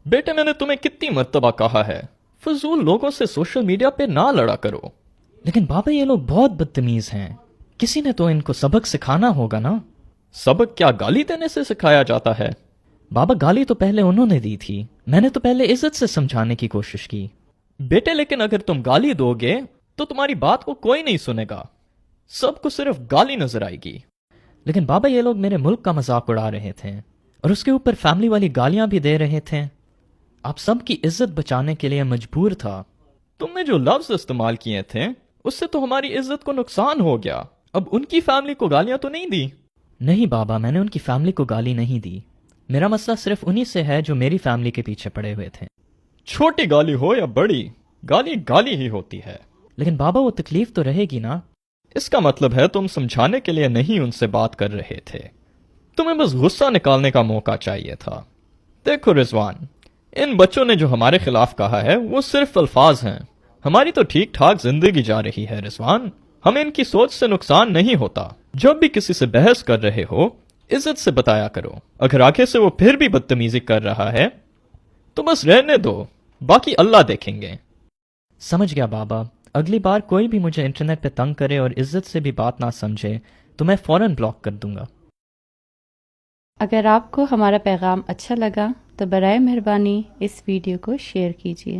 بیٹے میں نے تمہیں کتنی مرتبہ کہا ہے فضول لوگوں سے سوشل میڈیا پہ نہ لڑا کرو. لیکن بابا یہ لوگ بہت بدتمیز ہیں، کسی نے تو ان کو سبق سکھانا ہوگا نا. سبق کیا گالی دینے سے سکھایا جاتا ہے؟ بابا گالی تو پہلے انہوں نے دی تھی، میں نے تو پہلے عزت سے سمجھانے کی کوشش کی. بیٹے لیکن اگر تم گالی دو گے تو تمہاری بات کو کوئی نہیں سنے گا، سب کو صرف گالی نظر آئے گی. لیکن بابا یہ لوگ میرے ملک کا مذاق اڑا رہے تھے اور اس کے اوپر فیملی والی گالیاں بھی دے رہے تھے. آپ سب کی عزت بچانے کے لیے مجبور تھا. تم نے جو لفظ استعمال کیے تھے اس سے تو ہماری عزت کو نقصان ہو گیا. اب ان کی فیملی کو گالیاں تو نہیں دی؟ نہیں بابا، میں نے ان کی فیملی کو گالی نہیں دی. میرا مسئلہ صرف انہی سے ہے جو میری فیملی کے پیچھے پڑے ہوئے تھے. چھوٹی گالی ہو یا بڑی، گالی گالی ہی ہوتی ہے. لیکن بابا وہ تکلیف تو رہے گی نا. اس کا مطلب ہے تم سمجھانے کے لیے نہیں ان سے بات کر رہے تھے، تمہیں بس غصہ نکالنے کا موقع چاہیے تھا. دیکھو رضوان، ان بچوں نے جو ہمارے خلاف کہا ہے وہ صرف الفاظ ہیں، ہماری تو ٹھیک ٹھاک زندگی جا رہی ہے رضوان. ہمیں ان کی سوچ سے نقصان نہیں ہوتا. جب بھی کسی سے بحث کر رہے ہو عزت سے بتایا کرو. اگر آگے سے وہ پھر بھی بدتمیزی کر رہا ہے تو بس رہنے دو، باقی اللہ دیکھیں گے. سمجھ گیا بابا، اگلی بار کوئی بھی مجھے انٹرنیٹ پہ تنگ کرے اور عزت سے بھی بات نہ سمجھے تو میں فوراً بلاک کر دوں گا. اگر آپ کو ہمارا پیغام اچھا لگا تو برائے مہربانی اس ویڈیو کو شیئر کیجیے.